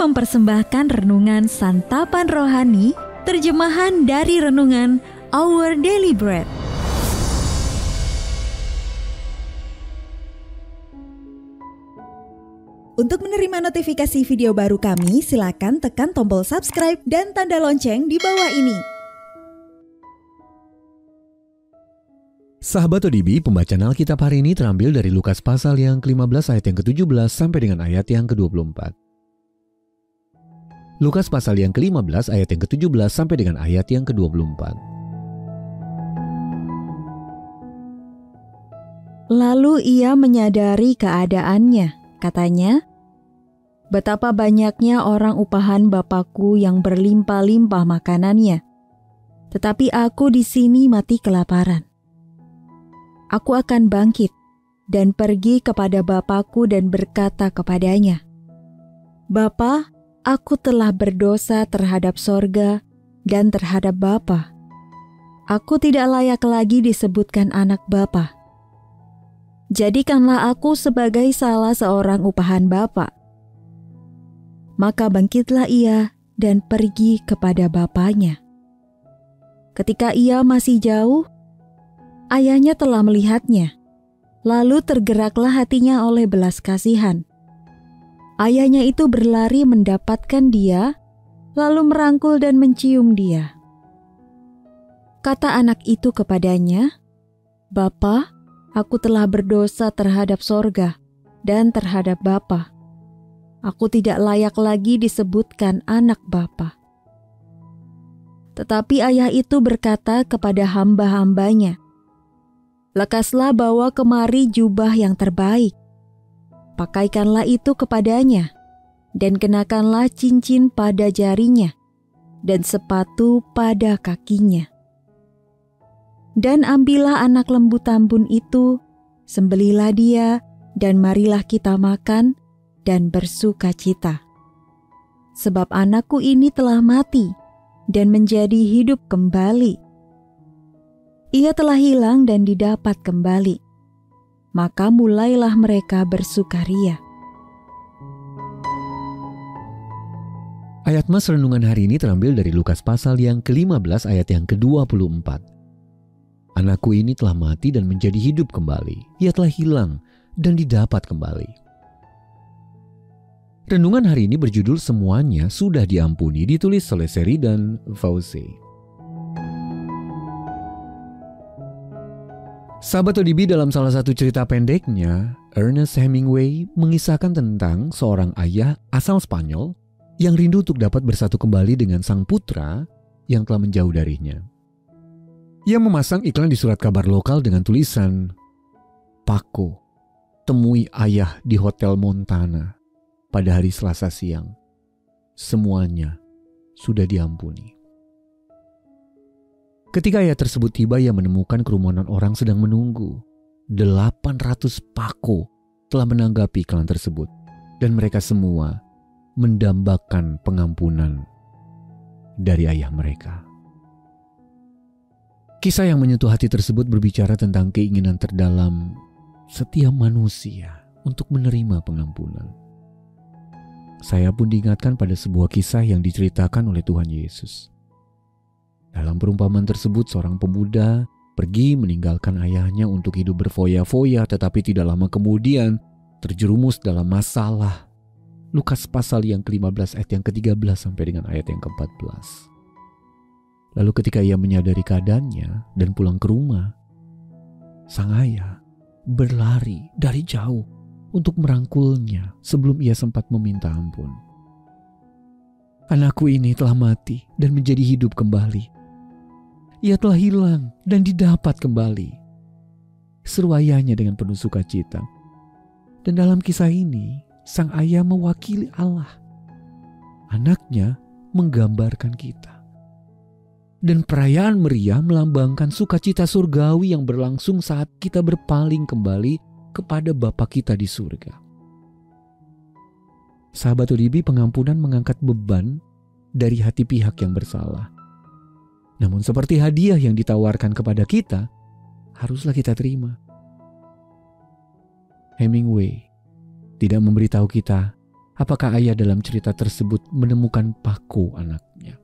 mempersembahkan renungan Santapan Rohani, terjemahan dari renungan Our Daily Bread. Untuk menerima notifikasi video baru kami, silakan tekan tombol subscribe dan tanda lonceng di bawah ini. Sahabat ODB, pembacaan Alkitab hari ini terambil dari Lukas pasal yang ke-15 ayat yang ke-17 sampai dengan ayat yang ke-24. Lukas pasal yang ke-15 ayat yang ke-17 sampai dengan ayat yang ke-24. Lalu ia menyadari keadaannya, katanya, "Betapa banyaknya orang upahan Bapakku yang berlimpah-limpah makanannya, tetapi aku di sini mati kelaparan. Aku akan bangkit dan pergi kepada Bapakku dan berkata kepadanya, Bapa, aku telah berdosa terhadap sorga dan terhadap Bapa. Aku tidak layak lagi disebutkan anak Bapa. Jadikanlah aku sebagai salah seorang upahan Bapa." Maka bangkitlah ia dan pergi kepada bapaknya. Ketika ia masih jauh, ayahnya telah melihatnya, lalu tergeraklah hatinya oleh belas kasihan. Ayahnya itu berlari mendapatkan dia, lalu merangkul dan mencium dia. Kata anak itu kepadanya, "Bapa, aku telah berdosa terhadap sorga dan terhadap Bapa. Aku tidak layak lagi disebutkan anak Bapa." Tetapi ayah itu berkata kepada hamba-hambanya, "Lekaslah bawa kemari jubah yang terbaik. Pakaikanlah itu kepadanya, dan kenakanlah cincin pada jarinya, dan sepatu pada kakinya. Dan ambillah anak lembu tambun itu, sembelihlah dia, dan marilah kita makan dan bersukacita. Sebab anakku ini telah mati dan menjadi hidup kembali. Ia telah hilang dan didapat kembali." Maka mulailah mereka bersukaria. Ayat mas renungan hari ini terambil dari Lukas pasal yang ke-15 ayat yang ke-24. Anakku ini telah mati dan menjadi hidup kembali. Ia telah hilang dan didapat kembali. Renungan hari ini berjudul Semuanya Sudah Diampuni, ditulis oleh Seri dan Fauzi. Sahabat ODB, dalam salah satu cerita pendeknya, Ernest Hemingway mengisahkan tentang seorang ayah asal Spanyol yang rindu untuk dapat bersatu kembali dengan sang putra yang telah menjauh darinya. Ia memasang iklan di surat kabar lokal dengan tulisan, "Paco, temui ayah di Hotel Montana pada hari Selasa siang. Semuanya sudah diampuni." Ketika ayah tersebut tiba, ia menemukan kerumunan orang sedang menunggu. 800 Paco telah menanggapi iklan tersebut, dan mereka semua mendambakan pengampunan dari ayah mereka. Kisah yang menyentuh hati tersebut berbicara tentang keinginan terdalam setiap manusia untuk menerima pengampunan. Saya pun diingatkan pada sebuah kisah yang diceritakan oleh Tuhan Yesus. Dalam perumpamaan tersebut, seorang pemuda pergi meninggalkan ayahnya untuk hidup berfoya-foya, tetapi tidak lama kemudian terjerumus dalam masalah. Lukas pasal yang ke-15 ayat yang ke-13 sampai dengan ayat yang ke-14. Lalu ketika ia menyadari keadaannya dan pulang ke rumah, sang ayah berlari dari jauh untuk merangkulnya sebelum ia sempat meminta ampun. "Anakku ini telah mati dan menjadi hidup kembali. Ia telah hilang dan didapat kembali," seru ayahnya dengan penuh sukacita. Dan dalam kisah ini, sang ayah mewakili Allah. Anaknya menggambarkan kita. Dan perayaan meriah melambangkan sukacita surgawi yang berlangsung saat kita berpaling kembali kepada Bapa kita di surga. Sahabat ODB, pengampunan mengangkat beban dari hati pihak yang bersalah. Namun seperti hadiah yang ditawarkan kepada kita, haruslah kita terima. Hemingway tidak memberitahu kita Apakah ayah dalam cerita tersebut menemukan paku anaknya?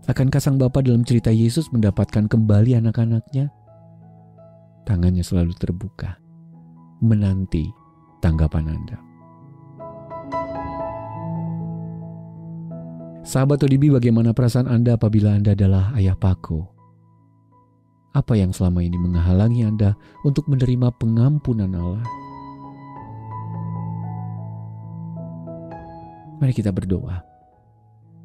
Akankah sang bapa dalam cerita Yesus mendapatkan kembali anak-anaknya? Tangannya selalu terbuka, menanti tanggapan Anda. Sahabat ODB, bagaimana perasaan Anda apabila Anda adalah ayah paku? Apa yang selama ini menghalangi Anda untuk menerima pengampunan Allah? Mari kita berdoa.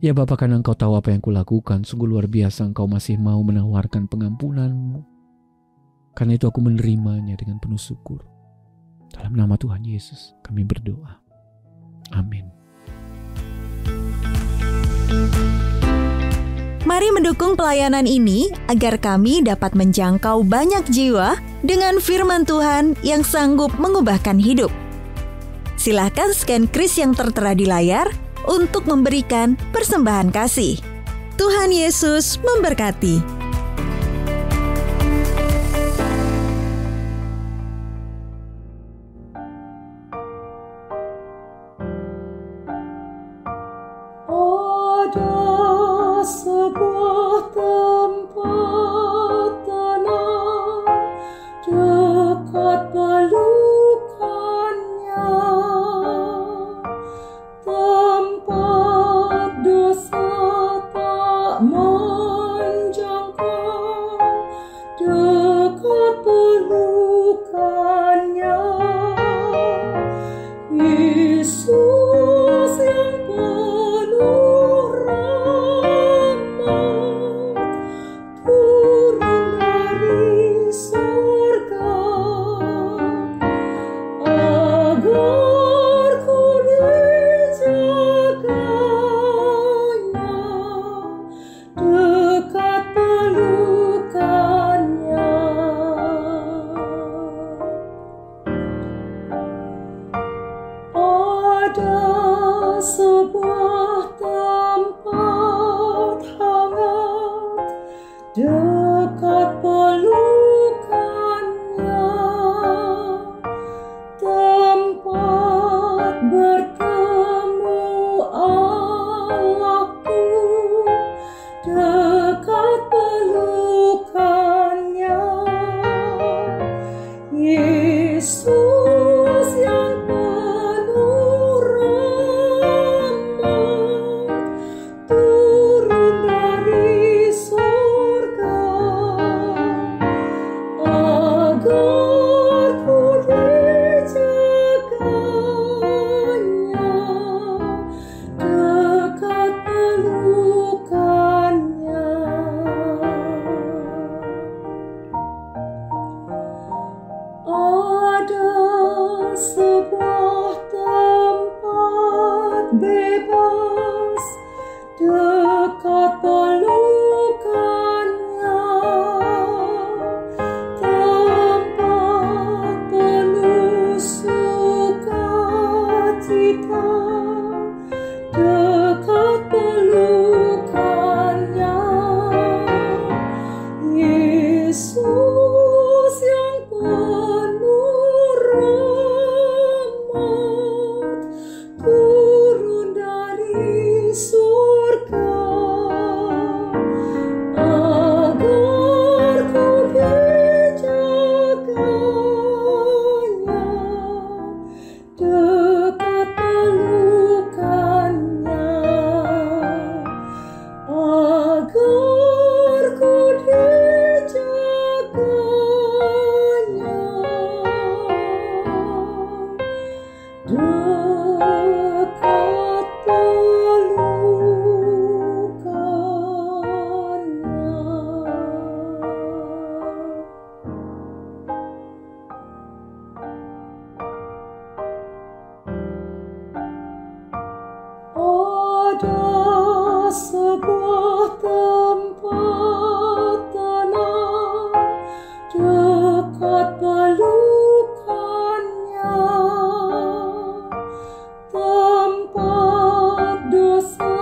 Ya Bapa, karena Engkau tahu apa yang kulakukan, sungguh luar biasa Engkau masih mau menawarkan pengampunan-Mu. Karena itu aku menerimanya dengan penuh syukur. Dalam nama Tuhan Yesus kami berdoa. Amin. Mari mendukung pelayanan ini agar kami dapat menjangkau banyak jiwa dengan firman Tuhan yang sanggup mengubahkan hidup. Silahkan scan kris yang tertera di layar untuk memberikan persembahan kasih. Tuhan Yesus memberkati. Sebuah tempat tenang dekat pelukannya, tempat dosa tak menjangkau, dekat pelukannya. Yesus yang penuh turun dari surga agar ku dijaganya dekat pelukannya. Ada sebuah tempat hangat dekat pelukannya, tempat bertemu Allahku dekat pelukannya. Yesus yang penuh rahmat turun dari surga agar ku dijaganya dekat pelukannya. Ada sebuah tempat bebas dekat pelukannya, tempat penuh sukacita dekat pelukannya. Yesus yang penuh rahmat turun dari surga agar ku dijaganya dekat pelukannya, agar ku dijaganya dekat pelukannya. Ada sebuah tempat tenang dekat pelukannya, tempat dosa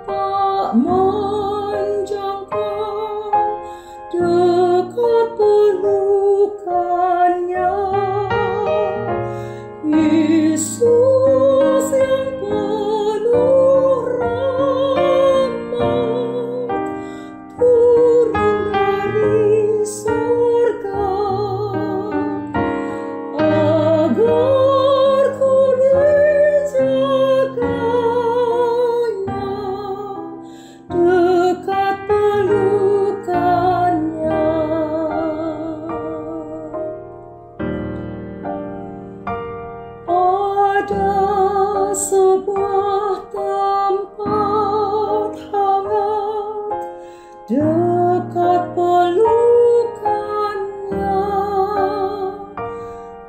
tak menjangkau, dekat pelukannya. Yesus sebuah tempat hangat dekat pelukannya,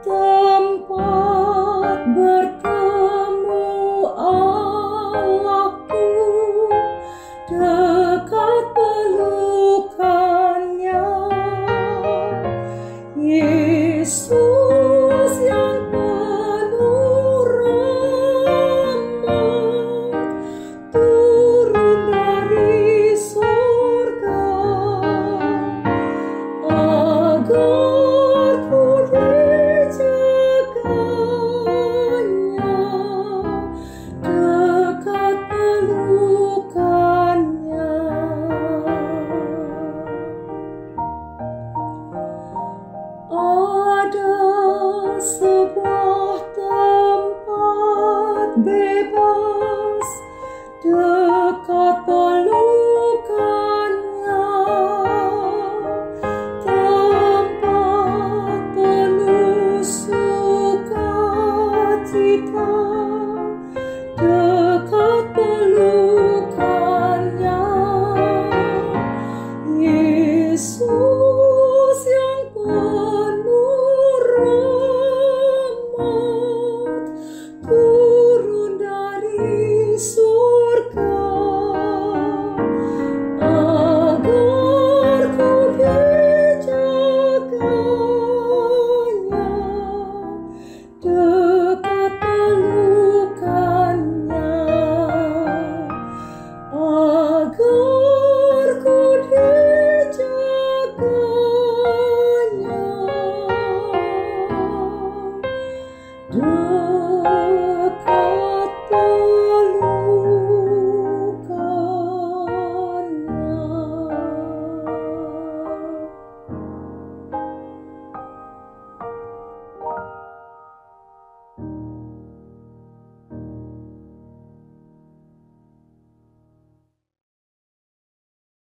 tempat bertemu Allahku dekat pelukannya. Yesus yang penuh rahmat turun dari surga agar ku dijaganya dekat pelukannya. Ada sebuah tempat bebas dekat pelukannya, tempat penuh sukacita